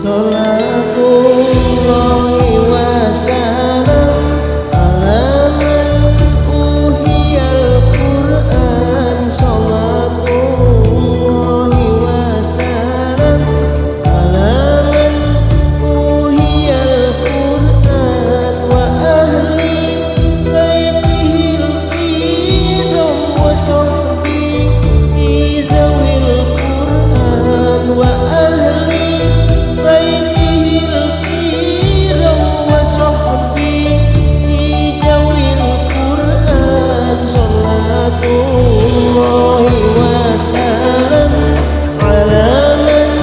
Salatullahi wa salam ala man uhiyal Qur'an. Salatullahi wa salam ala man uhiyal Qur'an wa ahli baitihil kiram wa sahbihi zawil Qur'an wa ahli baitihil kiram wa sahbihi zawil Qur'an. Salatullahi wa salam ala man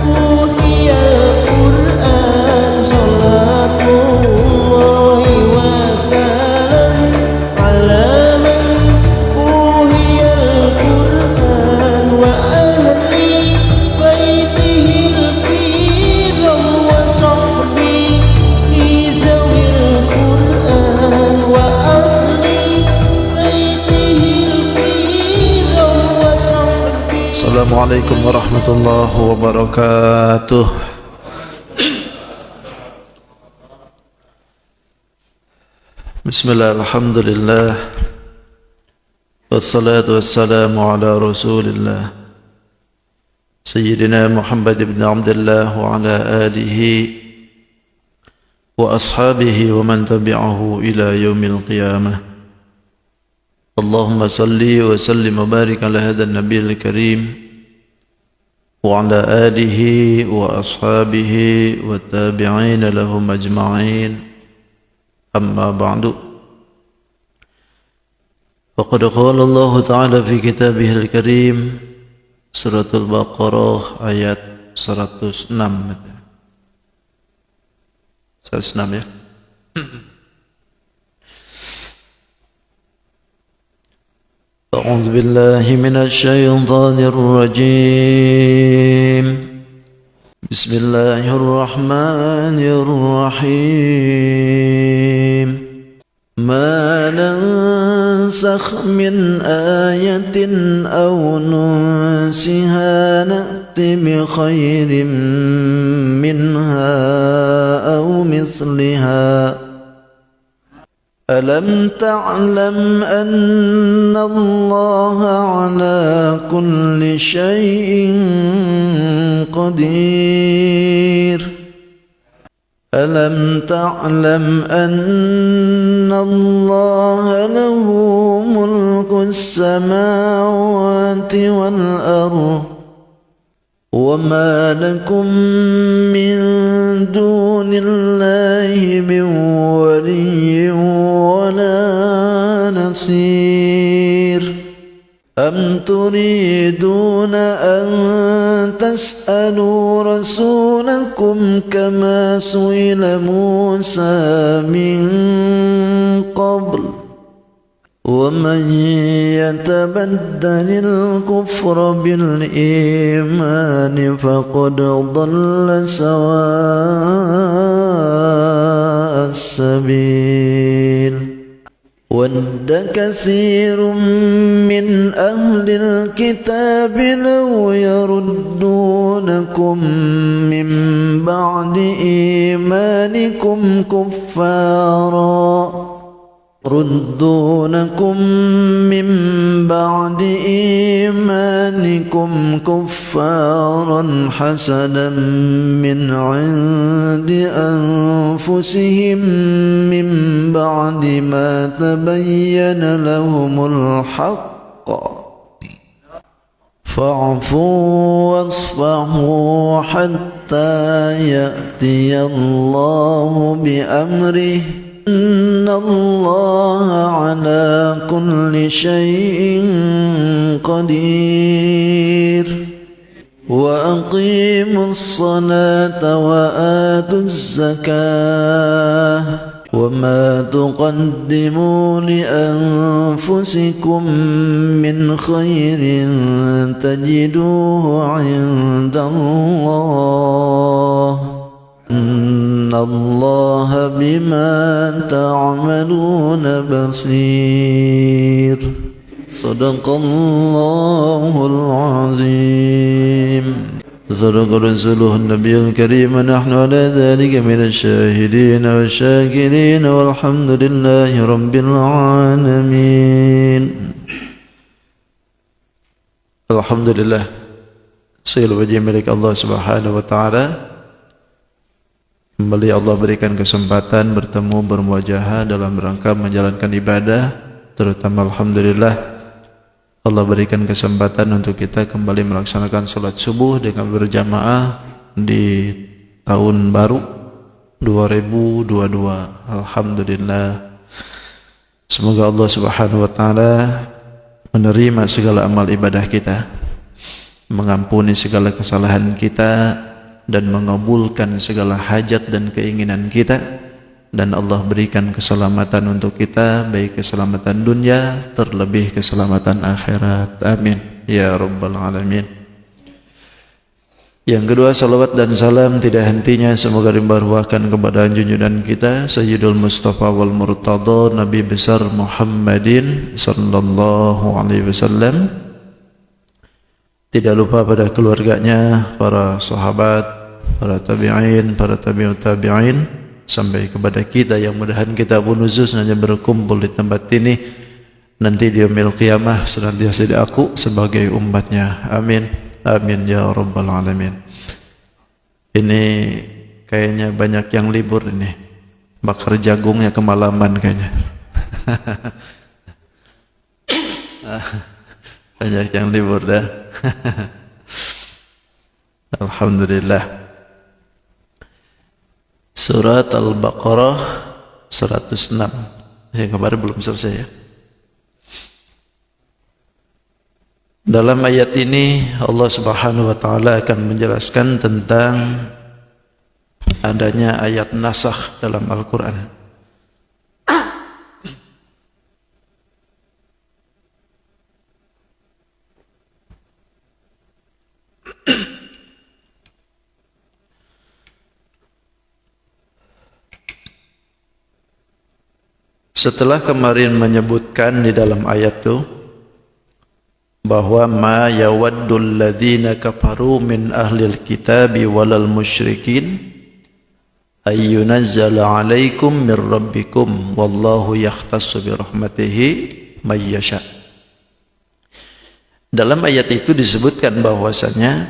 uhiyal Qur'an. Salatullahi wa salam ala man uhiyal Qur'an wa ahli baitihil kiram wa sahbihi zawil Qur'an wa ahli baitihil kiram wa sahbihi. Assalamualaikum warahmatullahi wabarakatuh. Bismillah, alhamdulillah, wassalatu wassalamu ala rasulillah Sayyidina Muhammad ibn Abdullah wa ala alihi wa ashabihi wa man tabi'ahu ila yaumil qiyamah. Allahumma salli wa sallim wa barik ala hadha an-nabiyil karim wa ala alihi wa ashabihi wa tabi'in lahum ajma'in. Amma ba'du. Faqad qala Allah Ta'ala fi kitabihil karim, Suratul Baqarah ayat 106. 106 ya. A'udzu billahi minasy syaithanir rajim. Bismillahirrahmanirrahim. Ma nansakh min ayatin aw nunsiha na'ti bi khairin minha aw mithliha. Alam ta'lam anna Allah ala kulli syai'in qadir. Alam ta'lam anna Allah lahu mulku as-samawati wal ardh wa ma lakum min dunillahi min waliyyin wa la nasir. Am turiduna an tas'alu rasulakum kama su'ila Musa min qabl. ومن يتبدل الكفر بالإيمان فقد ضل سواء السبيل. ود كثير من أهل الكتاب لو يردونكم من بعد إيمانكم كفارا حسدا من عند أنفسهم من بعد ما تبين لهم الحق فاعفوا واصفحوا حتى يأتي الله بأمره إن الله على كل شيء قدير. وأقيموا الصلاة وآتوا الزكاة وما تقدموا لأنفسكم من خير تجدوه عند الله إن الله بما تعملون بصير. صدق الله العظيم. صدق رسوله النبي الكريم نحن على ذلك من الشاهدين والشاكرين والحمد لله رب العالمين. Alhamdulillah, segala puji milik Allah Subhanahu wa taala. Kembali Allah berikan kesempatan bertemu bermuajahah dalam rangka menjalankan ibadah, terutama alhamdulillah Allah berikan kesempatan untuk kita kembali melaksanakan salat subuh dengan berjamaah di tahun baru 2022. Alhamdulillah. Semoga Allah Subhanahu wa taala menerima segala amal ibadah kita, mengampuni segala kesalahan kita, dan mengabulkan segala hajat dan keinginan kita, dan Allah berikan keselamatan untuk kita, baik keselamatan dunia terlebih keselamatan akhirat. Amin ya rabbal alamin. Yang kedua, salawat dan salam tidak hentinya semoga dibarwahkan kepada junjungan kita Sayyidul Mustafa wal Murtada, Nabi besar Muhammadin sallallahu alaihi wasallam. Tidak lupa pada keluarganya, para sahabat, para tabi'in, para tabi'ut tabi'in, sampai kepada kita yang mudahan kita pun khususnya berkumpul di tempat ini nanti di yaumil qiyamah senantiasa aku sebagai umatnya. Amin. Amin ya rabbal alamin. Ini kayaknya banyak yang libur ini. Bakar jagungnya kemalaman kayaknya. Banyak yang libur dah. Alhamdulillah. Surat Al-Baqarah 106. Yang kemarin belum selesai ya. Dalam ayat ini Allah Subhanahu wa taala akan menjelaskan tentang adanya ayat nasakh dalam Al-Qur'an. Setelah kemarin menyebutkan di dalam ayat itu bahwa ma yawaddul ladzina kafaru min ahlil kitabi walal musyrikin ayyunazzala alaikum mir rabbikum wallahu yakhtassu bi rahmatihi may yasha. Dalam ayat itu disebutkan bahwasanya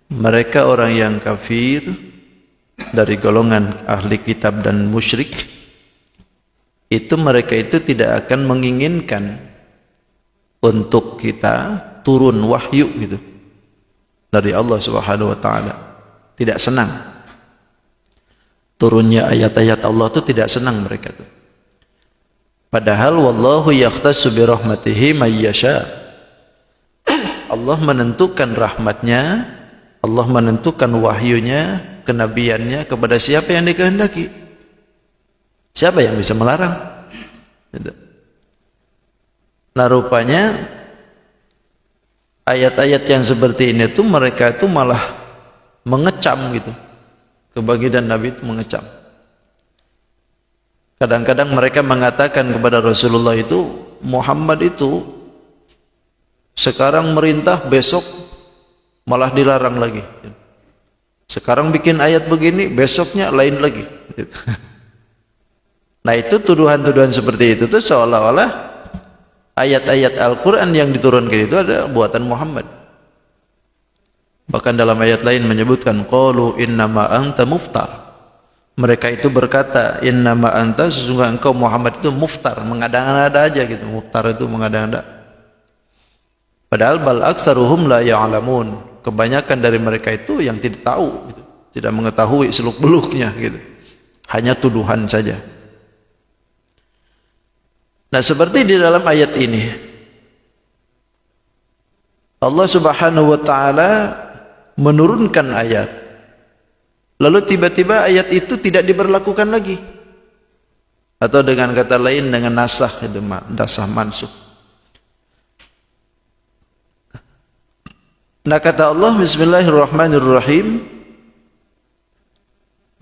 mereka orang yang kafir dari golongan ahli kitab dan musyrik itu mereka itu tidak akan menginginkan untuk kita turun wahyu gitu dari Allah Subhanahu wa taala. Tidak senang turunnya ayat-ayat Allah itu, tidak senang mereka tuh. Padahal wallahu yakhtassu bi rahmatihi may yasha. Allah menentukan rahmatnya, Allah menentukan wahyunya, kenabiannya kepada siapa yang dikehendaki. Siapa yang bisa melarang? Gitu. Nah rupanya ayat-ayat yang seperti ini tuh mereka itu malah mengecam gitu. Kebaginda Nabi itu mengecam. Kadang-kadang mereka mengatakan kepada Rasulullah itu, Muhammad itu sekarang merintah, besok malah dilarang lagi. Sekarang bikin ayat begini, besoknya lain lagi. Nah itu tuduhan-tuduhan seperti itu tuh seolah-olah ayat-ayat Al-Quran yang diturunkan itu adalah buatan Muhammad. Bahkan dalam ayat lain menyebutkan qalu innama anta muftar. Mereka itu berkata innama anta, sesungguhnya engkau Muhammad itu muftar, mengada-ngada aja gitu. Muftar itu mengada-ngada. Padahal bal aktsaruhum la ya'lamun. Kebanyakan dari mereka itu yang tidak tahu gitu. Tidak mengetahui seluk-beluknya gitu. Hanya tuduhan saja. Nah seperti di dalam ayat ini Allah Subhanahu wa taala menurunkan ayat, lalu tiba-tiba ayat itu tidak diberlakukan lagi, atau dengan kata lain dengan nasakh, nasakh mansukh. Nah kata Allah bismillahirrahmanirrahim,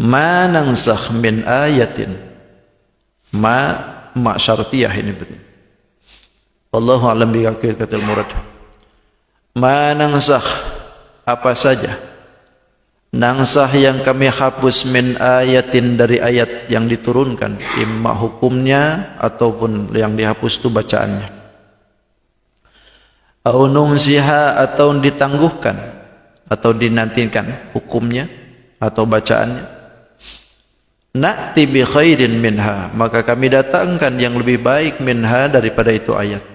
ma nansakh min ayatin, ma syartiyah ini betul. Wallahu a'lam bi haqiqatil murad. Ma nansakh, apa saja nangsah yang kami hapus min ayatin dari ayat yang diturunkan, imma hukumnya ataupun yang dihapus itu bacaannya, au nunsiha atau ditangguhkan atau dinantikan hukumnya atau bacaannya, na'ti bi khairin minha, maka kami datangkan yang lebih baik minha daripada itu ayat,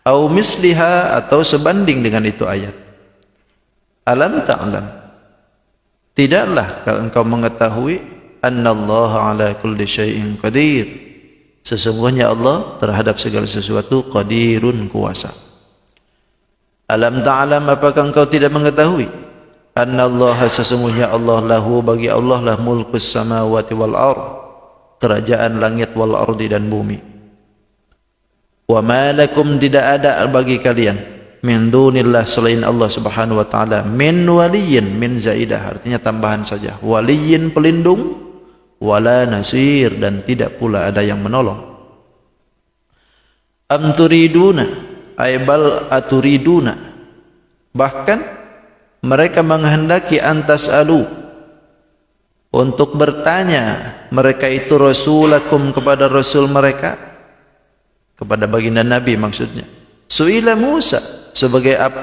au misliha atau sebanding dengan itu ayat. Alam ta'lam, tidaklah kalau engkau mengetahui, annallaha ala kulli syai'in qadir, sesungguhnya Allah terhadap segala sesuatu qadirun, kuasa. Alam ta'lam, apakah engkau tidak mengetahui, annallaha, sesungguhnya Allah, lahu, bagi Allah lah, mulkus samawati wal ard, kerajaan langit wal ardi dan bumi. Wa ma lakum, tidak ada bagi kalian, min dunillah, selain Allah subhanahu wa ta'ala, min waliyin, min zaidah, artinya tambahan saja, waliyin pelindung, wala nasir, dan tidak pula ada yang menolong. Am turiduna, ay bal aturiduna, bahkan mereka menghendaki antas alu, untuk bertanya mereka itu rasulakum, kepada rasul mereka, kepada baginda Nabi maksudnya. Suila Musa,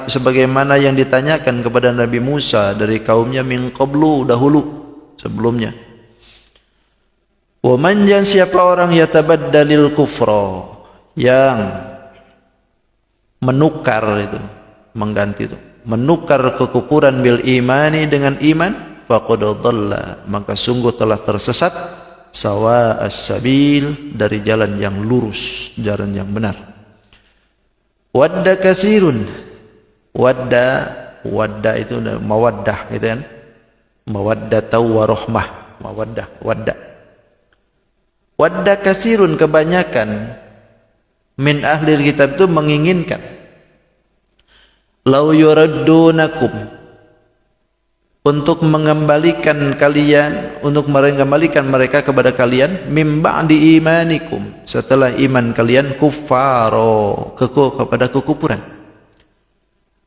sebagaimana yang ditanyakan kepada Nabi Musa dari kaumnya, min qablu, dahulu sebelumnya. Wa man, siapa orang, yatabaddalil kufra, yang menukar itu, mengganti itu, menukar kekufuran bil imani, dengan iman, faqad dhalla, maka sungguh telah tersesat, sawa as-sabil, dari jalan yang lurus, jalan yang benar. Wadda kasirun, wadda itu mawaddah gitu kan, mawaddatu warahmah, wadda kasirun, kebanyakan, min ahli kitab itu menginginkan, lau yuraddunakum, untuk mengembalikan kalian, untuk mengembalikan mereka kepada kalian, mim ba'di imanikum, setelah iman kalian, kuffaro, kepada kekufuran,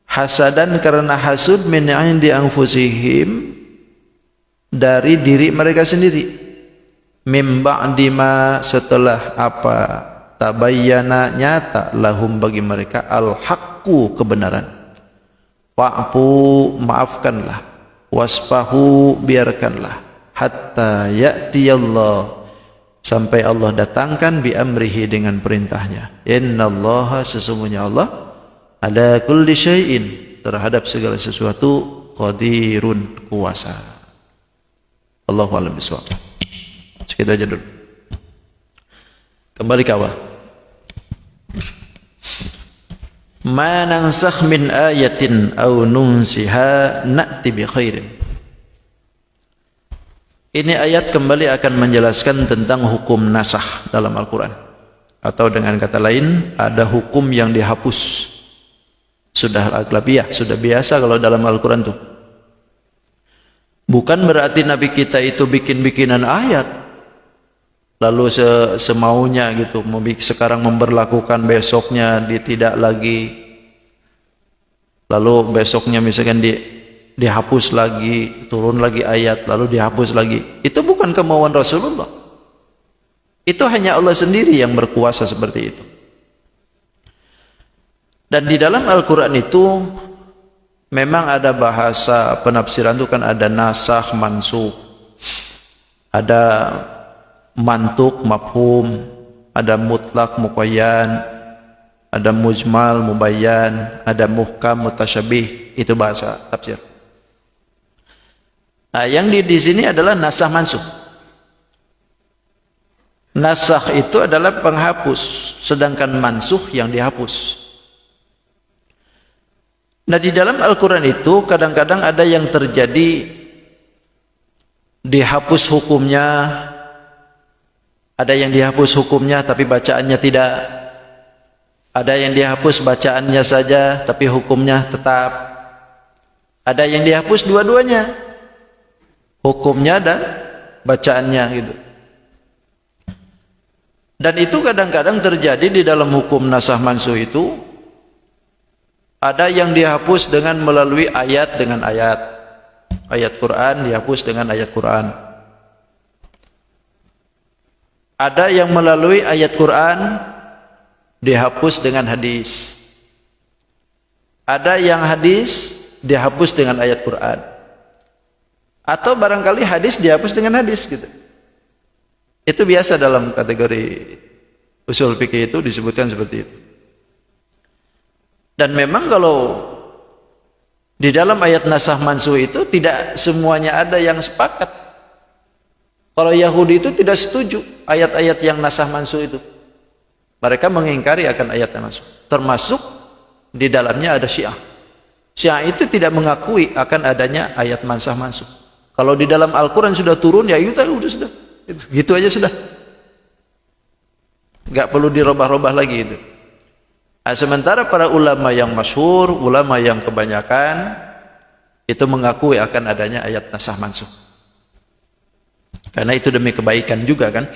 hasadan, karena hasud, min indi anfusihim, dari diri mereka sendiri, mim ba'di ma, setelah apa, tabayyana, nyata, lahum, bagi mereka, al-haqqu, kebenaran. Fa'fu, maafkanlah, wasfahu, biarkanlah, hatta ya'tiyallah, sampai Allah datangkan, bi amrihi, dengan perintahnya. Innallaha, sesungguhnya Allah, ala kulli syai'in, terhadap segala sesuatu, qadirun, kuasa. Allahu a'lam bishawab. Sekian aja dulu. Kembali ke awal. Ma nansakh min ayatin aw nunsiha na'ti bi khairin. Ini ayat kembali akan menjelaskan tentang hukum nasakh dalam Al-Quran, atau dengan kata lain, ada hukum yang dihapus. Sudah aglabiah, sudah biasa kalau dalam Al-Quran tuh. Bukan berarti Nabi kita itu bikin-bikinan ayat lalu semaunya gitu, sekarang memberlakukan, besoknya tidak lagi, lalu besoknya misalkan dihapus lagi, turun lagi ayat, lalu dihapus lagi. Itu bukan kemauan Rasulullah. Itu hanya Allah sendiri yang berkuasa seperti itu. Dan di dalam Al-Quran itu memang ada bahasa penafsiran itu kan, ada nasakh, mansukh, ada mantuk, mafhum, ada mutlak, muqayyan, ada mujmal, mubayyan, ada muhkam, mutasyabih. Itu bahasa tafsir. Nah, yang di sini adalah nasakh, mansukh. Nasakh itu adalah penghapus, sedangkan mansukh yang dihapus. Nah, di dalam Al-Quran itu kadang-kadang ada yang terjadi dihapus hukumnya, ada yang dihapus hukumnya tapi bacaannya tidak, ada yang dihapus bacaannya saja tapi hukumnya tetap, ada yang dihapus dua-duanya, hukumnya dan bacaannya gitu. Dan itu kadang-kadang terjadi di dalam hukum nasakh mansukh itu, ada yang dihapus dengan melalui ayat dengan ayat, ayat Quran dihapus dengan ayat Quran. Ada yang melalui ayat Quran dihapus dengan hadis. Ada yang hadis dihapus dengan ayat Quran. Atau barangkali hadis dihapus dengan hadis gitu. Itu biasa dalam kategori usul fikih itu disebutkan seperti itu. Dan memang kalau di dalam ayat nasakh mansuh itu tidak semuanya ada yang sepakat. Kalau Yahudi itu tidak setuju ayat-ayat yang nasakh mansuh itu. Mereka mengingkari akan ayat yang mansuh. Termasuk di dalamnya ada Syiah. Syiah itu tidak mengakui akan adanya ayat nasakh mansuh. Kalau di dalam Al-Quran sudah turun, ya itu udah sudah. Gitu aja sudah. Gak perlu dirubah-rubah lagi itu. Nah, sementara para ulama yang masyhur, ulama yang kebanyakan itu mengakui akan adanya ayat nasakh mansuh. Karena itu demi kebaikan juga kan.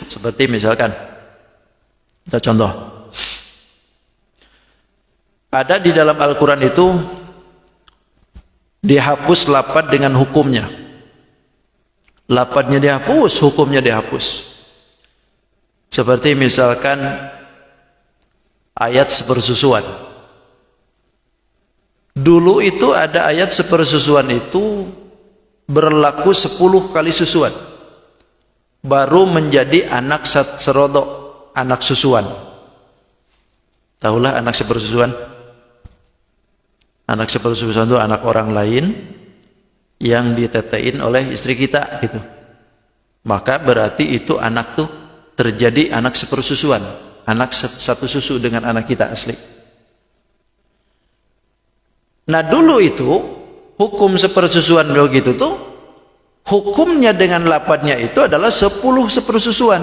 Seperti misalkan kita contoh. Ada di dalam Al-Quran itu dihapus lafaz dengan hukumnya. Lafaznya dihapus, hukumnya dihapus. Seperti misalkan ayat sepersusuan. Dulu itu ada ayat sepersusuan itu berlaku 10 kali susuan. Baru menjadi anak serodok, anak susuan. Tahulah anak sepersusuan? Anak sepersusuan itu anak orang lain yang ditetein oleh istri kita gitu. Maka berarti itu anak tuh terjadi anak sepersusuan, anak satu susu dengan anak kita asli. Nah dulu itu hukum sepersusuan begitu tuh hukumnya dengan lafadznya itu adalah 10 sepersusuan,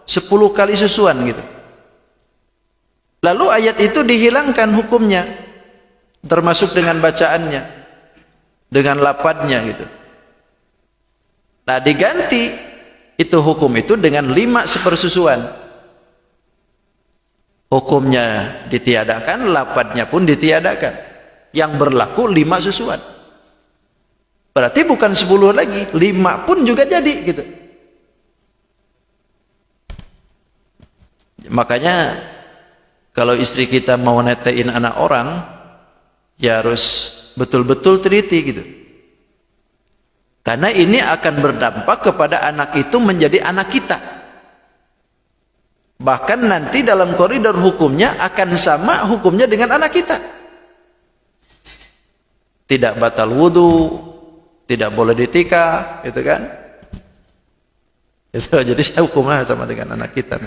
10 kali susuan gitu. Lalu ayat itu dihilangkan hukumnya, termasuk dengan bacaannya, dengan lafadznya gitu. Nah diganti itu hukum itu dengan 5 sepersusuan. Hukumnya ditiadakan, lafadznya pun ditiadakan. Yang berlaku 5 susuan. Berarti bukan 10 lagi, 5 pun juga jadi gitu. Makanya kalau istri kita mau netein anak orang, ya harus betul-betul teliti gitu. Karena ini akan berdampak kepada anak itu menjadi anak kita. Bahkan nanti dalam koridor hukumnya akan sama hukumnya dengan anak kita. Tidak batal wudu, tidak boleh ditikah, gitu kan? Itu jadi hukumnya sama dengan anak kita.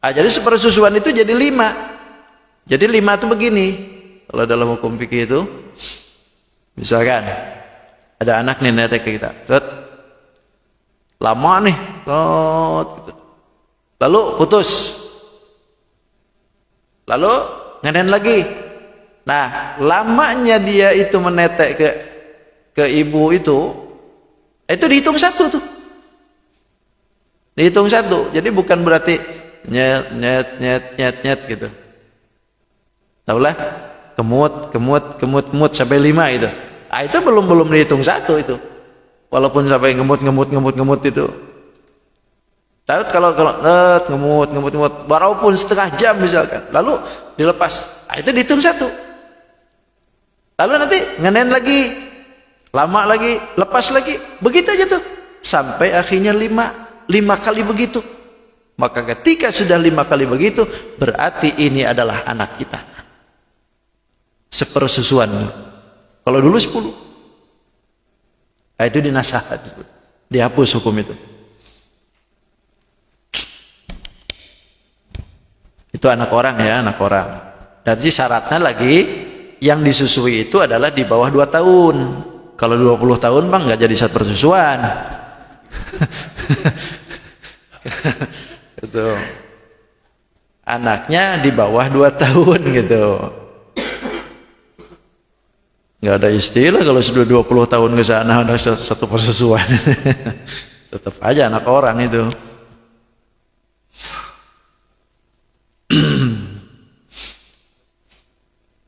Jadi sepersusuan itu jadi 5. Jadi 5 itu begini. Kalau dalam hukum fikih itu, misalkan ada anak nih netek ke kita, lama nih, gitu. Lalu putus, lalu ngenen lagi. Nah, lamanya dia itu menetek ke ibu itu dihitung 1 tuh, dihitung 1. Jadi bukan berarti nyet gitu. Tahulah? Kemut sampai 5 itu. Ah itu belum dihitung 1 itu. Walaupun sampai ngemut itu. Tahu kalau ngemut walaupun setengah jam misalkan. Lalu dilepas. Ah itu dihitung 1. Lalu nanti ngenen lagi. Lama lagi, lepas lagi. Begitu aja tuh. Sampai akhirnya 5 kali begitu. Maka ketika sudah 5 kali begitu, berarti ini adalah anak kita. Sepersusuan. Kalau dulu 10. Nah, itu dinasakh, dihapus hukum itu. Itu anak orang ya, anak orang. Jadi syaratnya lagi yang disusui itu adalah di bawah 2 tahun. Kalau 20 tahun bang nggak jadi sepersusuan. Itu anaknya di bawah 2 tahun gitu. Nggak ada istilah kalau sudah 20 tahun ke sana ada satu persusuan. Tetap aja anak orang itu.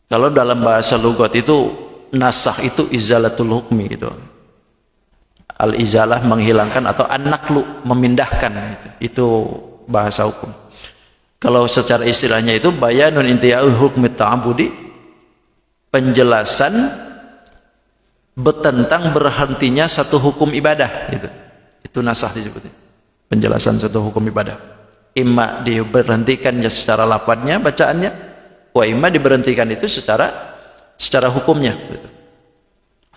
Kalau dalam bahasa lugat itu nasah itu izalatul hukmi gitu. Al-izalah menghilangkan atau an-naqlu memindahkan gitu. Itu bahasa hukum. Kalau secara istilahnya itu bayanun intiya'u hukmi ta'abudi, penjelasan tentang berhentinya satu hukum ibadah gitu. Itu nasah disebutnya. Penjelasan satu hukum ibadah. Imma diberhentikannya secara lafadznya, bacaannya, wa imma diberhentikan itu secara hukumnya gitu.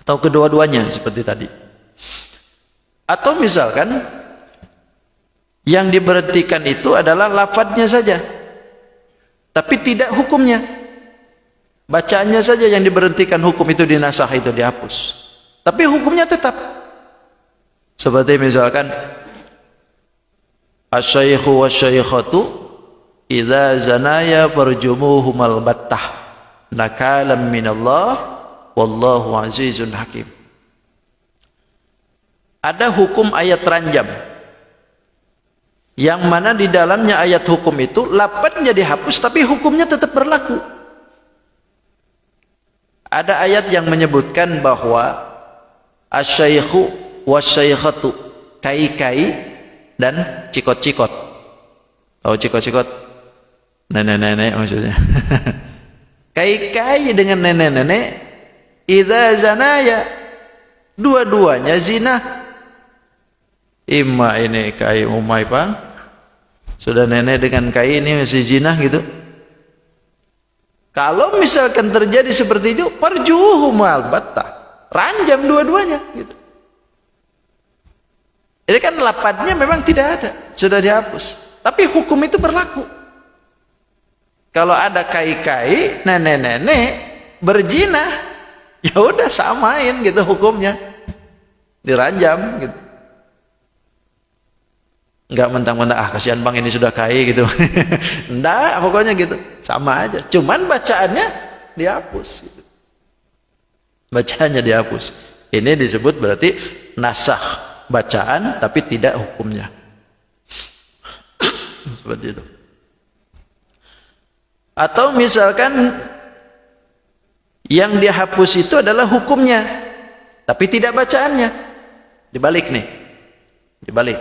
Atau kedua-duanya seperti tadi. Atau misalkan yang diberhentikan itu adalah lafadznya saja, tapi tidak hukumnya. Bacaannya saja yang diberhentikan, hukum itu dinasah, itu dihapus. Tapi hukumnya tetap. Seperti misalkan asy-syaikhu wasy-syaikhatu idza zanaya farjumuhumal battah nakalam minallah wallahu azizun hakim. Ada hukum ayat ranjam yang mana di dalamnya ayat hukum itu lafadznya dihapus tapi hukumnya tetap berlaku. Ada ayat yang menyebutkan bahwa asy-syaikhu wasy-syaikhatu, kai-kai dan cikot-cikot. Tahu cikot-cikot? Nenek-nenek maksudnya. Kai-kai dengan nenek-nenek idza zanaya, dua-duanya zina. Imma ini kai umai bang, sudah nenek dengan kai ini masih zina gitu. Kalau misalkan terjadi seperti itu, farjuhumal battah, ranjam dua-duanya gitu. Jadi kan lafadznya memang tidak ada, sudah dihapus, tapi hukum itu berlaku. Kalau ada kai-kai, nenek-nenek berzina, ya udah samain gitu hukumnya, diranjam gitu. Enggak mentang-mentang kasihan bang ini sudah kai gitu. Enggak, pokoknya gitu, sama aja. Cuman bacaannya dihapus gitu. Bacaannya dihapus. Ini disebut berarti nasah bacaan tapi tidak hukumnya. Seperti itu. Atau misalkan yang dihapus itu adalah hukumnya tapi tidak bacaannya. Dibalik nih. Dibalik.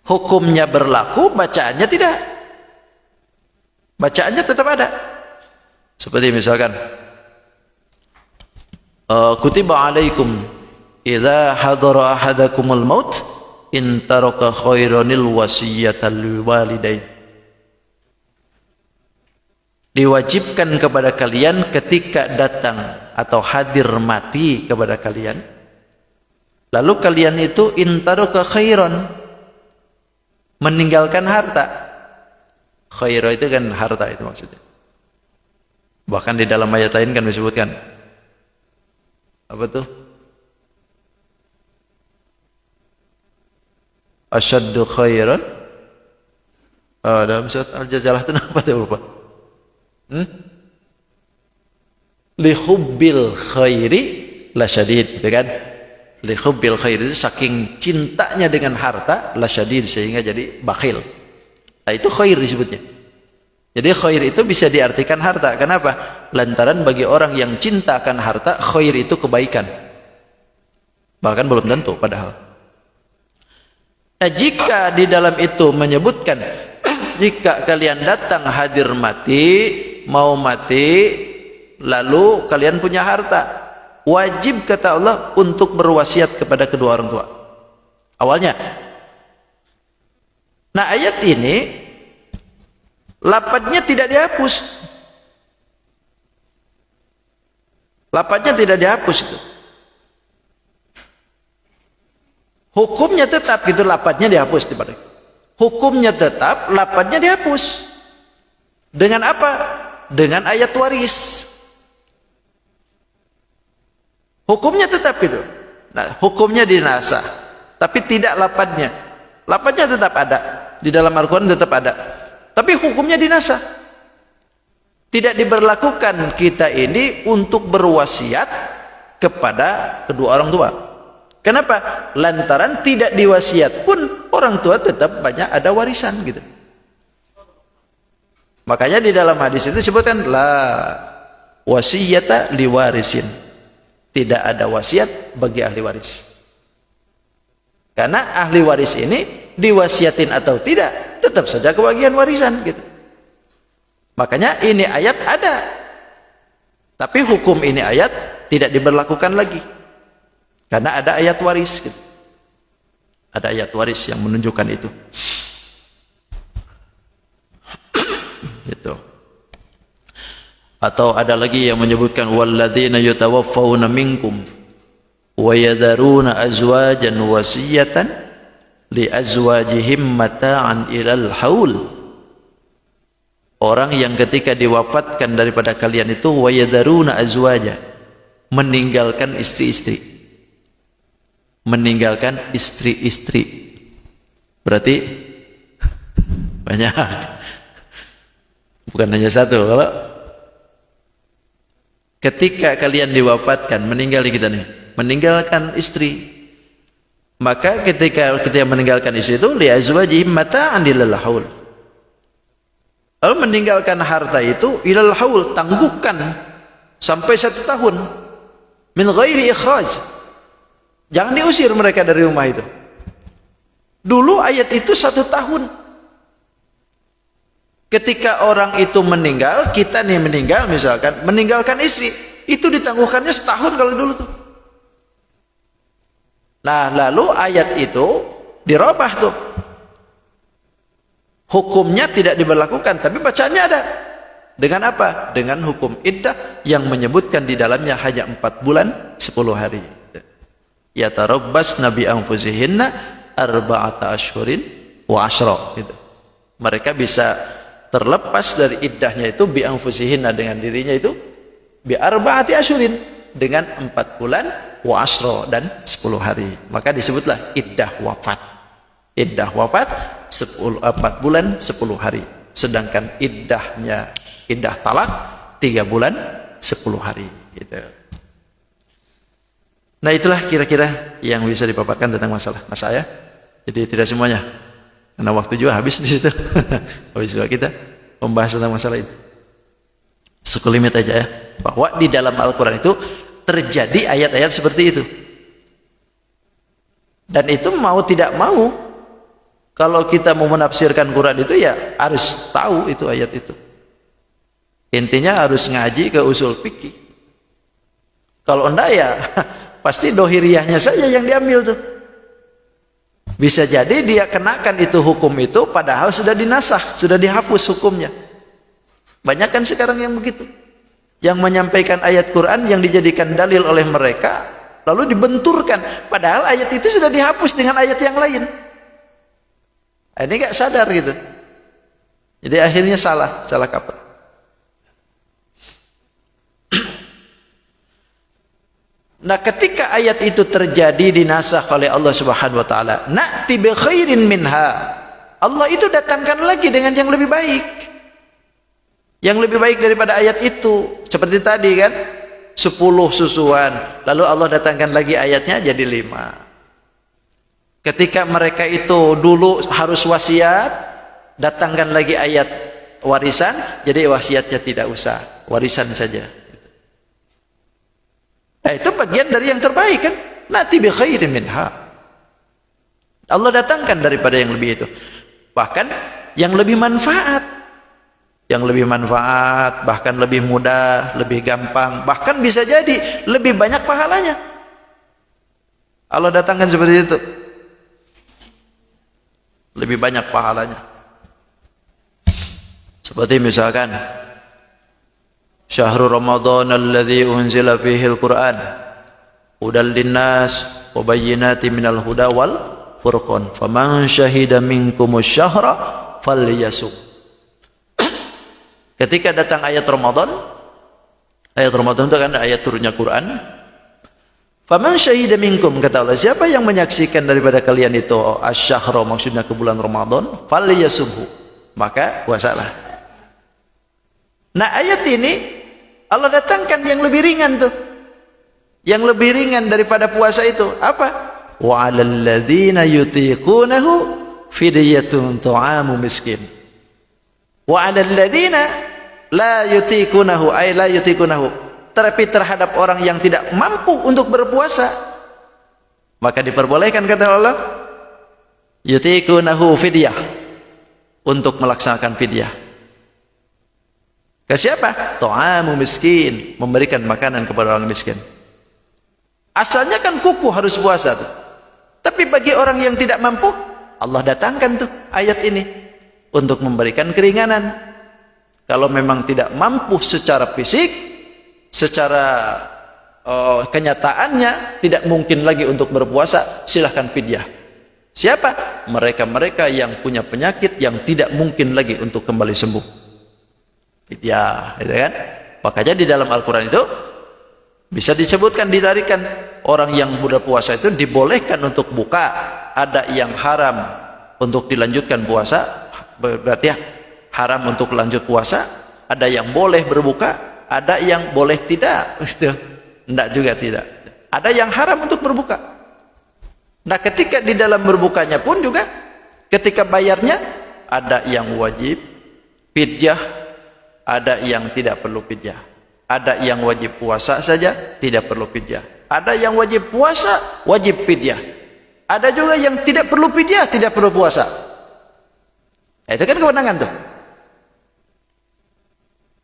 Hukumnya berlaku, bacaannya tidak. Bacaannya tetap ada. Seperti misalkan kutiba alaikum idza hadara ahadakumul maut in taraka khairanil wasiyata lil walidain. Diwajibkan kepada kalian ketika datang atau hadir mati kepada kalian, lalu kalian itu in taraka khairan, meninggalkan harta. Khaira itu kan harta itu maksudnya. Bahkan di dalam ayat lain kan disebutkan apa tuh? Asyaddu khairan. Dalam surat Al-Jazalah itu apa tuh lupa? Li hubbil khairi lasyadid, gitu kan? Li hubbil khairi, saking cintanya dengan harta lasyadid, sehingga jadi bakhil. Nah, itu khair disebutnya. Jadi khair itu bisa diartikan harta. Kenapa? Lantaran bagi orang yang cinta akan harta, khair itu kebaikan. Bahkan belum tentu padahal. Nah, jika di dalam itu menyebutkan jika kalian datang hadir mati, mau mati, lalu kalian punya harta, wajib kata Allah untuk berwasiat kepada kedua orang tua. Awalnya. Nah, ayat ini lafadznya tidak dihapus. Lafadznya tidak dihapus itu. Hukumnya tetap gitu, lafadznya dihapus dibalik. Hukumnya tetap, lafadznya dihapus. Dengan apa? Dengan ayat waris. Hukumnya tetap gitu. Nah, hukumnya dinasah, tapi tidak lafadznya. Lafadznya tetap ada. Di dalam Al-Quran tetap ada. Tapi hukumnya dinasah. Tidak diberlakukan kita ini untuk berwasiat kepada kedua orang tua. Kenapa? Lantaran tidak diwasiat pun orang tua tetap banyak ada warisan gitu. Makanya di dalam hadis itu disebutkan la wasiyata liwarisin. Tidak ada wasiat bagi ahli waris. Karena ahli waris ini diwasiatin atau tidak, tetap saja kebagian warisan gitu. Makanya ini ayat ada. Tapi hukum ini ayat tidak diberlakukan lagi. Karena ada ayat waris gitu. Ada ayat waris yang menunjukkan itu. Gitu. Atau ada lagi yang menyebutkan walladzina yatawaffawna minkum wa yadharuna azwajan wasiyatan li azwajihim mata'an ilal haul. Orang yang ketika diwafatkan daripada kalian itu wa yadharuna azwaja, meninggalkan istri-istri. Meninggalkan istri-istri. Berarti banyak. Bukan hanya satu. Kalau ketika kalian diwafatkan, meninggal kita nih, meninggalkan istri, maka ketika meninggalkan istri itu li azwajihim mata'an ilal haul. Lalu meninggalkan harta itu ilal haul, tangguhkan sampai 1 tahun min ghairi ikhraj. Jangan diusir mereka dari rumah itu. Dulu ayat itu 1 tahun. Ketika orang itu meninggal, kita nih meninggal misalkan, meninggalkan istri, itu ditangguhkannya 1 tahun kalau dulu tuh. Nah, lalu ayat itu dirubah tuh. Hukumnya tidak diberlakukan, tapi bacaannya ada. Dengan apa? Dengan hukum iddah yang menyebutkan di dalamnya hanya 4 bulan 10 hari. Yatarabbasna bi anfusihinna arba'ata ashhurin wa ashra gitu. Mereka bisa terlepas dari iddahnya itu bi anfusihinna, dengan dirinya itu bi arba'ati ashhurin, dengan 4 bulan wa ashra, dan 10 hari. Maka disebutlah iddah wafat. Iddah wafat 4 bulan 10 hari. Sedangkan iddah talak 3 bulan 10 hari gitu. Nah, itulah kira-kira yang bisa dipaparkan tentang masalah ya. Jadi tidak semuanya, karena waktu juga habis di situ. Habis juga kita membahas tentang masalah itu. Sekelumit aja ya, bahwa di dalam Al-Quran itu terjadi ayat-ayat seperti itu. Dan itu mau tidak mau, kalau kita mau menafsirkan Quran itu ya harus tahu itu ayat itu. Intinya harus ngaji ke usul fikih. Kalau enggak ya pasti dohiriyahnya saja yang diambil tuh. Bisa jadi dia kenakan itu hukum itu padahal sudah dinasah, sudah dihapus hukumnya. Banyak kan sekarang yang begitu, yang menyampaikan ayat Quran yang dijadikan dalil oleh mereka lalu dibenturkan, padahal ayat itu sudah dihapus dengan ayat yang lain. Ini gak sadar gitu, jadi akhirnya salah kaprah. Nah, ketika ayat itu terjadi dinasakh oleh Allah Subhanahu wa taala, na'ti bi khairin minha. Allah itu datangkan lagi dengan yang lebih baik. Yang lebih baik daripada ayat itu. Seperti tadi kan, 10 susuan, lalu Allah datangkan lagi ayatnya jadi 5. Ketika mereka itu dulu harus wasiat, datangkan lagi ayat warisan, jadi wasiatnya tidak usah, warisan saja. Nah, itu bagian dari yang terbaik kan. Na'ti bi khairin minha. Allah datangkan daripada yang lebih itu. Bahkan yang lebih manfaat. Yang lebih manfaat, bahkan lebih mudah, lebih gampang, bahkan bisa jadi lebih banyak pahalanya. Allah datangkan seperti itu. Lebih banyak pahalanya. Seperti misalkan Syahrul Ramadan alladzi unzila fihi al-Qur'an hudal linnas wa bayyinatin minal huda wal furqan faman syahida minkumus syahra falyasum. Ketika datang ayat Ramadan itu kan ayat turunnya Quran. Faman syahida minkum, kata Allah, siapa yang menyaksikan daripada kalian itu asy-syahra, maksudnya ke bulan Ramadan, falyasumhu, maka puasalah. Nah, ayat ini Allah datangkan yang lebih ringan tuh. Yang lebih ringan daripada puasa itu apa? Wa 'alal ladzina yutiqunahu fidyatun ta'amu miskin. Wa 'alal ladzina la yutikunahu ay la yutikunahu. Tapi terhadap orang yang tidak mampu untuk berpuasa, maka diperbolehkan kata Allah, yutikunahu fidyah, untuk melaksanakan fidyah. Ke siapa? Ta'amu miskin, memberikan makanan kepada orang miskin. Asalnya kan kuku harus puasa tuh. Tapi bagi orang yang tidak mampu, Allah datangkan tuh ayat ini untuk memberikan keringanan. Kalau memang tidak mampu secara fisik, secara kenyataannya tidak mungkin lagi untuk berpuasa, silahkan fidyah. Siapa? Mereka-mereka yang punya penyakit yang tidak mungkin lagi untuk kembali sembuh. Fidyah, gitu kan? Makanya di dalam Al-Quran itu bisa disebutkan, ditarikan orang yang sudah puasa itu dibolehkan untuk buka. Ada yang haram untuk dilanjutkan puasa, berarti ya haram untuk lanjut puasa. Ada yang boleh berbuka, ada yang boleh tidak. Tidak juga tidak. Ada yang haram untuk berbuka. Nah, ketika di dalam berbukanya pun juga, ketika bayarnya ada yang wajib fidyah, ada yang tidak perlu fidyah. Ada yang wajib puasa saja, tidak perlu fidyah. Ada yang wajib puasa, wajib fidyah. Ada juga yang tidak perlu fidyah, tidak perlu puasa. Nah, itu kan kewenangan tuh.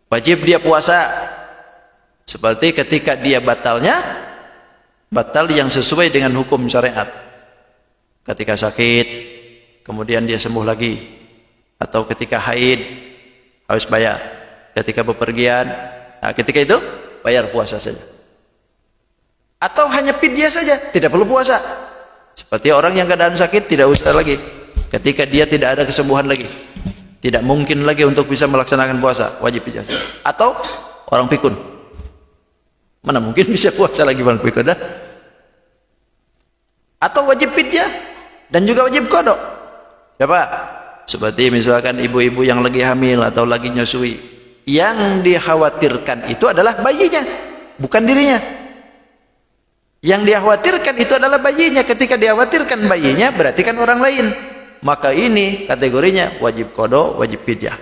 Wajib dia puasa, seperti ketika dia batalnya, batal yang sesuai dengan hukum syariat. Ketika sakit, kemudian dia sembuh lagi. Atau ketika haid, harus bayar. Ketika bepergian, nah, ketika itu bayar puasa saja. Atau hanya fidyah saja, tidak perlu puasa. Seperti orang yang keadaan sakit, tidak usah lagi. Ketika dia tidak ada kesembuhan lagi, tidak mungkin lagi untuk bisa melaksanakan puasa, wajib fidyah. Atau orang pikun, mana mungkin bisa puasa lagi orang pikun, dah? Atau wajib fidyah dan juga wajib qada. Siapa? Seperti misalkan ibu-ibu yang lagi hamil atau lagi nyusui, yang dikhawatirkan itu adalah bayinya, bukan dirinya. Yang dikhawatirkan itu adalah bayinya. Ketika dikhawatirkan bayinya, berarti kan orang lain. Maka ini kategorinya wajib qada, wajib fidyah.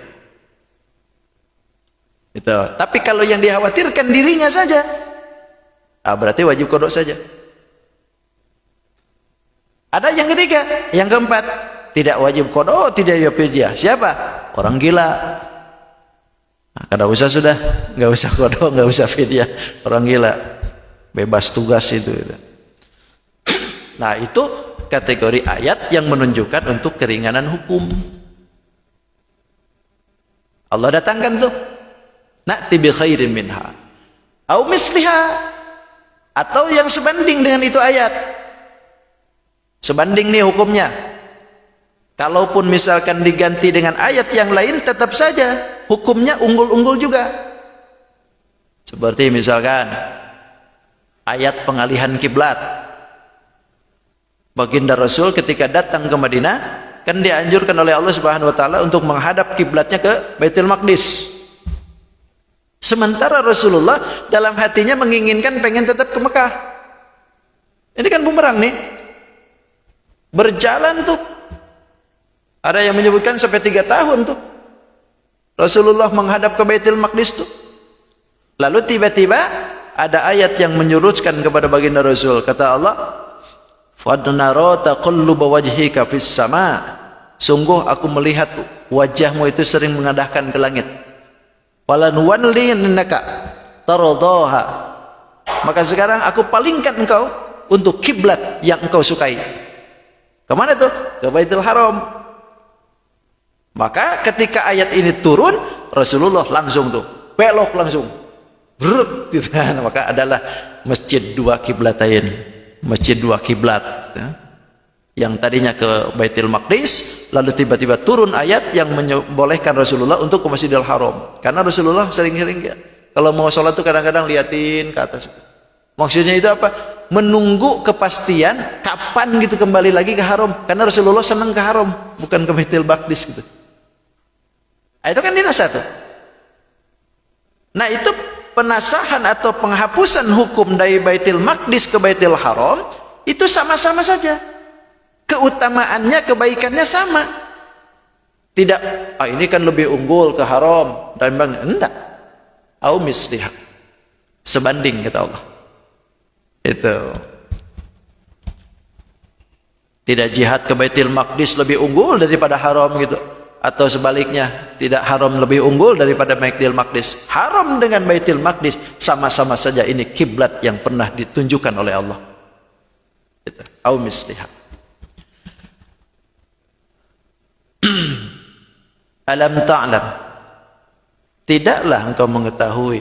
Itu. Tapi kalau yang dikhawatirkan dirinya saja, berarti wajib qada saja. Ada yang ketiga, yang keempat, tidak wajib qada, tidak wajib fidyah. Siapa? Orang gila. Nah, kada usah sudah, nggak usah qada, nggak usah fidyah. Orang gila, bebas tugas itu. Nah, itu kategori ayat yang menunjukkan untuk keringanan hukum. Allah datangkan tuh, na'ti bi khairin minha au misliha, atau yang sebanding dengan itu ayat. Sebanding nih hukumnya. Kalaupun misalkan diganti dengan ayat yang lain, tetap saja hukumnya unggul-unggul juga. Seperti misalkan ayat pengalihan kiblat. Baginda Rasul ketika datang ke Madinah, kan dianjurkan oleh Allah Subhanahu wa taala untuk menghadap kiblatnya ke Baitul Maqdis. Sementara Rasulullah dalam hatinya menginginkan pengen tetap ke Mekah. Ini kan bumerang nih. Berjalan tuh. Ada yang menyebutkan sampai 3 tahun tuh Rasulullah menghadap ke Baitul Maqdis tuh. Lalu tiba-tiba ada ayat yang menyurutkan kepada baginda Rasul. Kata Allah, "Fadnara taqalluba wajhika fis sama." Sungguh aku melihat wajahmu itu sering mengadahkan ke langit. "Falanwallinnaka tardaha." Maka sekarang aku palingkan engkau untuk kiblat yang engkau sukai. Kemana tuh? Ke Baitul Haram. Maka ketika ayat ini turun, Rasulullah langsung tuh belok langsung, brut, gitu kan. Maka adalah masjid 2 kiblatain, masjid 2 kiblat, ya. Yang tadinya ke Baitul Maqdis, lalu tiba-tiba turun ayat yang membolehkan Rasulullah untuk ke Masjidil Haram. Karena Rasulullah sering-sering ya, kalau mau sholat tuh kadang-kadang liatin ke atas. Maksudnya itu apa? Menunggu kepastian kapan gitu kembali lagi ke Haram. Karena Rasulullah senang ke Haram, bukan ke Baitul Maqdis gitu. Nah, itu kan dinasah tuh. Nah, itu penasahan atau penghapusan hukum dari Baitul Maqdis ke Baitul Haram itu sama-sama saja. Keutamaannya, kebaikannya sama. Tidak, ini kan lebih unggul ke haram dan bang, enggak. Au misliha. Sebanding kata Allah. Itu. Tidak jihad ke Baitul Maqdis lebih unggul daripada haram gitu. Atau sebaliknya, tidak haram lebih unggul daripada Baitul Maqdis. Haram dengan Baitul Maqdis sama-sama saja ini kiblat yang pernah ditunjukkan oleh Allah. Itu. Au misliha. Alam ta'lam, tidaklah engkau mengetahui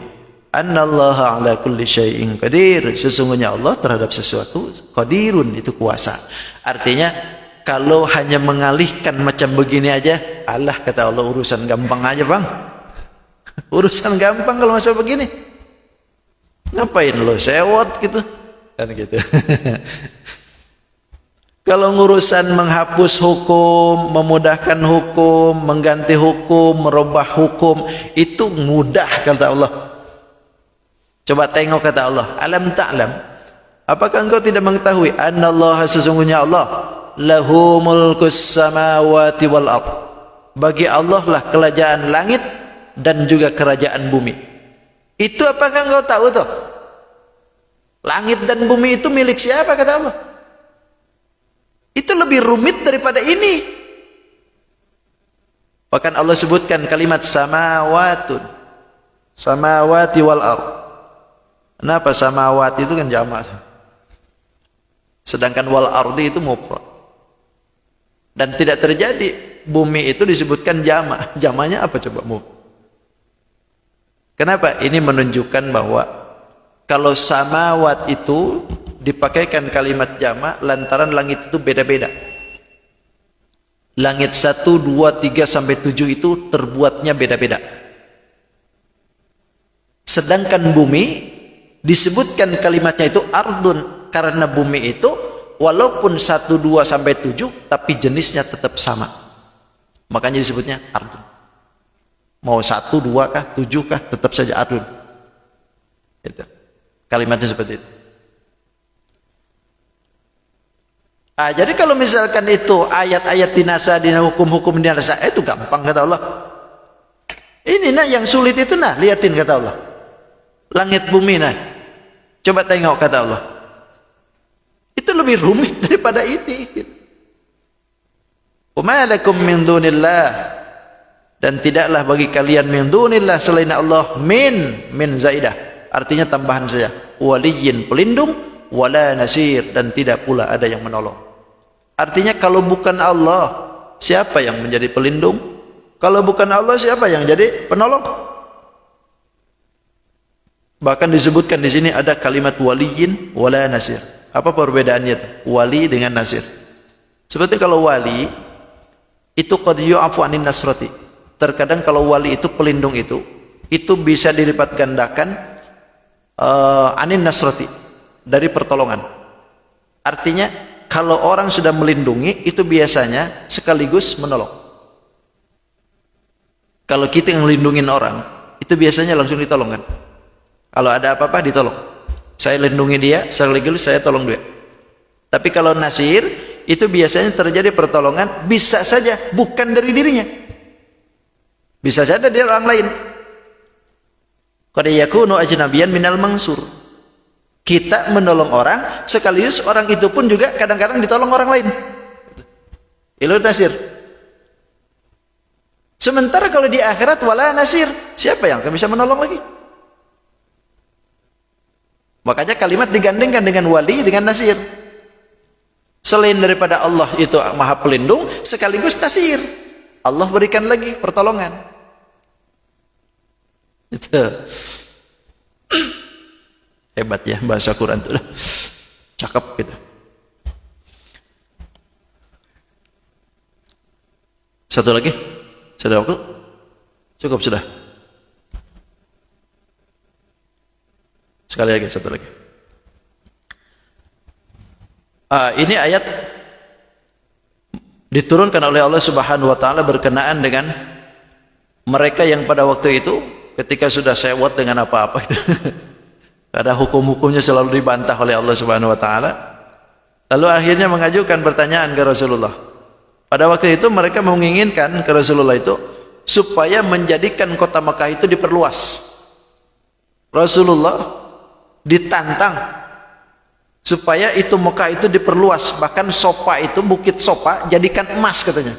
annallaha ala kulli syai'in qadir, sesungguhnya Allah terhadap sesuatu qadirun, itu kuasa. Artinya kalau hanya mengalihkan macam begini aja, Allah kata Allah, urusan gampang aja bang. Urusan gampang kalau masalah begini. Ngapain lo sewot gitu kan gitu. Kalau urusan menghapus hukum, memudahkan hukum, mengganti hukum, merubah hukum, itu mudah kata Allah. Coba tengok kata Allah, alam ta'lam, apakah engkau tidak mengetahui annallaha, sesungguhnya Allah, lahu mulkus samawati wal ard, bagi Allah lah kerajaan langit dan juga kerajaan bumi. Itu apakah engkau tahu tuh? Langit dan bumi itu milik siapa kata Allah? Itu lebih rumit daripada ini. Bahkan Allah sebutkan kalimat samawatun, samawati wal ard. Kenapa samawati itu kan jamak, sedangkan wal ardi itu mufrad. Dan tidak terjadi bumi itu disebutkan jamak. Jamaknya apa coba? Kenapa? Ini menunjukkan bahwa kalau samawat itu dipakaikan kalimat jamak lantaran langit itu beda-beda. Langit 1, 2, 3 sampai 7 itu terbuatnya beda-beda. Sedangkan bumi disebutkan kalimatnya itu ardun, karena bumi itu walaupun 1, 2 sampai 7 tapi jenisnya tetap sama. Makanya disebutnya ardun. Mau 1, 2 kah, 7 kah, tetap saja ardun. Itu. Kalimatnya seperti itu. Jadi kalau misalkan itu ayat-ayat dinasa, hukum-hukum dinasa, itu gampang kata Allah. Ini nah yang sulit itu nah, liatin kata Allah. Langit bumi nah, coba tengok kata Allah. Itu lebih rumit daripada ini. Wa ma lakum min dunillah, dan tidaklah bagi kalian min dunillah selain Allah min zaidah, artinya tambahan saja. Waliyin, pelindung, wala nasir, dan tidak pula ada yang menolong. Artinya kalau bukan Allah, siapa yang menjadi pelindung? Kalau bukan Allah, siapa yang jadi penolong? Bahkan disebutkan di sini ada kalimat waliyin wala nasir. Apa perbedaannya itu? Wali dengan nasir. Seperti kalau wali itu qad yu'afu anin nasrati. Terkadang kalau wali itu pelindung itu bisa dilipat gandakan anin nasrati, dari pertolongan. Artinya kalau orang sudah melindungi itu biasanya sekaligus menolong. Kalau kita yang melindungin orang itu biasanya langsung ditolong kan. Kalau ada apa-apa ditolong. Saya lindungi dia, sekaligus saya tolong dia. Tapi kalau nasir itu biasanya terjadi pertolongan, bisa saja bukan dari dirinya, bisa saja dari orang lain. Qad yakunu ajnabiyan minal mansur. Kita menolong orang, sekaligus orang itu pun juga kadang-kadang ditolong orang lain. Itu nasir. Sementara kalau di akhirat wala nasir, siapa yang akan bisa menolong lagi? Makanya kalimat digandengkan dengan wali dengan nasir. Selain daripada Allah itu maha pelindung, sekaligus nasir. Allah berikan lagi pertolongan. Itu hebat ya bahasa Quran itu, cakep gitu. Satu lagi, sudah waktu? Cukup sudah. Sekali lagi, satu lagi. Ini ayat diturunkan oleh Allah Subhanahu wa taala berkenaan dengan mereka yang pada waktu itu ketika sudah sewot dengan apa-apa itu. Karena hukum-hukumnya selalu dibantah oleh Allah Subhanahu wa taala. Lalu akhirnya mengajukan pertanyaan ke Rasulullah. Pada waktu itu mereka menginginkan ke Rasulullah itu supaya menjadikan kota Mekah itu diperluas. Rasulullah ditantang supaya itu Mekah itu diperluas, bahkan Sofa itu, bukit Sofa jadikan emas katanya.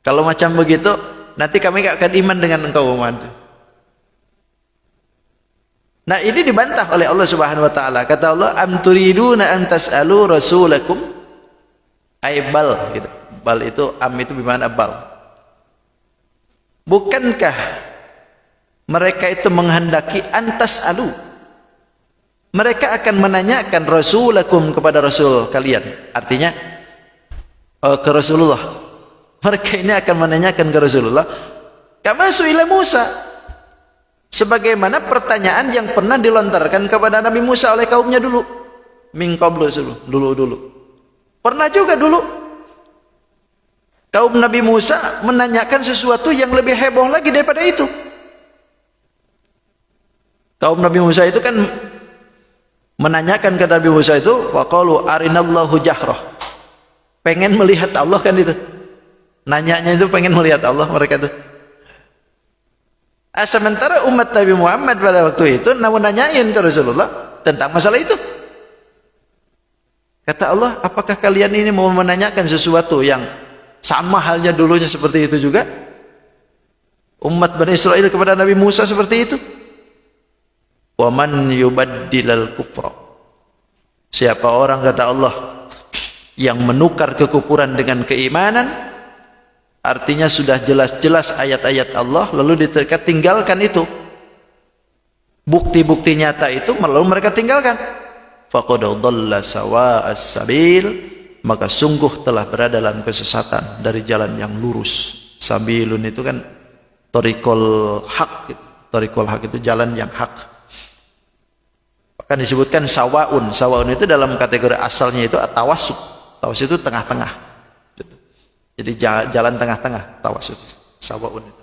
Kalau macam begitu nanti kami gak akan iman dengan engkau Muhammad. Nah, ini dibantah oleh Allah Subhanahu wa taala. Kata Allah, am turiduna an tas'alu rasulakum ay bal gitu. Bal itu am itu bermakna bal. Bukankah mereka itu menghendaki antas alu? Mereka akan menanyakan rasulakum kepada rasul kalian. Artinya ke Rasulullah. Mereka ini akan menanyakan ke Rasulullah, kama su'ila Musa. Sebagaimana pertanyaan yang pernah dilontarkan kepada Nabi Musa oleh kaumnya dulu. Min qablu dulu. Pernah juga dulu kaum Nabi Musa menanyakan sesuatu yang lebih heboh lagi daripada itu. Kaum Nabi Musa itu kan menanyakan ke Nabi Musa itu, waqalu arinallahu jahrah. Pengen melihat Allah kan itu. Nanyanya itu pengen melihat Allah mereka itu. Sementara umat Nabi Muhammad pada waktu itu namun nanyain ke Rasulullah tentang masalah itu. Kata Allah, apakah kalian ini mau menanyakan sesuatu yang sama halnya dulunya seperti itu juga? Umat Bani Israel kepada Nabi Musa seperti itu. Wa man yubaddilal kufra. Siapa orang, kata Allah, yang menukar kekufuran dengan keimanan, artinya sudah jelas-jelas ayat-ayat Allah lalu tinggalkan itu. Bukti-bukti nyata itu lalu mereka tinggalkan. Faqad dhalla sawa'as sabil, maka sungguh telah berada dalam kesesatan dari jalan yang lurus. Sabilun itu kan thariqul haq. Thariqul haq itu jalan yang hak. Bahkan disebutkan sawaun. Sawaun itu dalam kategori asalnya itu tawassut. Tawassut itu tengah-tengah. Jadi jalan tengah-tengah, tawassut. Sawaun itu.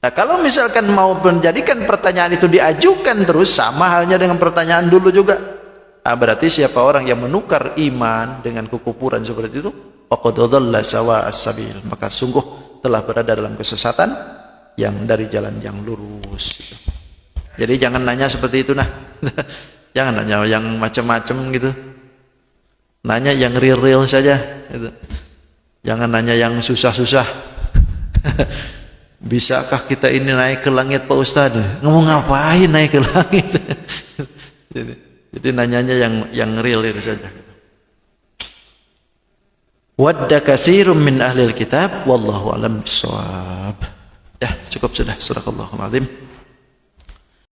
Nah, kalau misalkan mau menjadikan pertanyaan itu diajukan terus, sama halnya dengan pertanyaan dulu juga. Berarti siapa orang yang menukar iman dengan kekufuran seperti itu, faqad dhalla sawa'as sabil, maka sungguh telah berada dalam kesesatan yang dari jalan yang lurus. Jadi jangan nanya seperti itu, nah. Jangan nanya yang macam-macam gitu. Nanya yang real-real saja gitu. Jangan nanya yang susah-susah. Bisakah kita ini naik ke langit Pak Ustaz? Ngomong ngapain naik ke langit? Jadi nanyanya yang real saja. Wadda katsirun min ahlil kitab wallahu alam bissawab. Ya, cukup sudah. Sadaqallahul azim.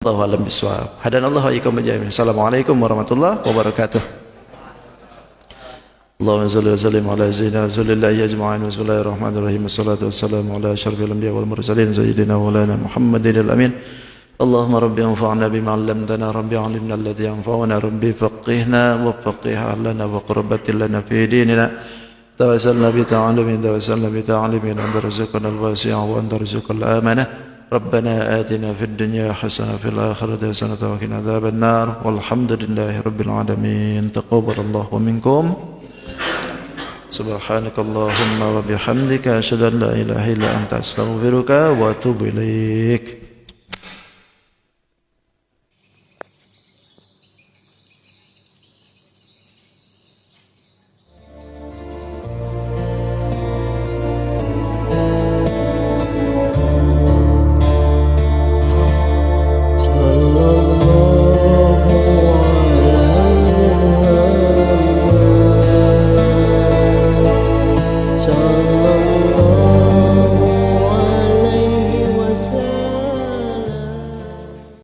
Wallahu alam bissawab. Hadanallahu wa iyyakum jami'an. Assalamualaikum warahmatullahi wabarakatuh. Allahumma shalli wa sallim ala sayyidina Rasulillahi ajma'in. Bismillahirrahmanirrahim. Wassalatu wassalamu ala asyrafil anbiya'i wal mursalin sayyidina maulana Muhammadin al-amin. اللهم ربي انفعنا بما علمتنا ربي علمنا الذي ينفعنا ربي فقهنا وفقه أهلنا وقربت لنا في ديننا توسلنا بتعلمين أنت رزقنا الواسع وأنت رزق الآمنة ربنا آتنا في الدنيا حسنة في الآخرة حسنة وقنا عذاب النار والحمد لله رب العالمين تقبل الله منكم سبحانك اللهم وبحمدك أشهد أن لا إله إلا أنت أستغفرك وأتوب إليك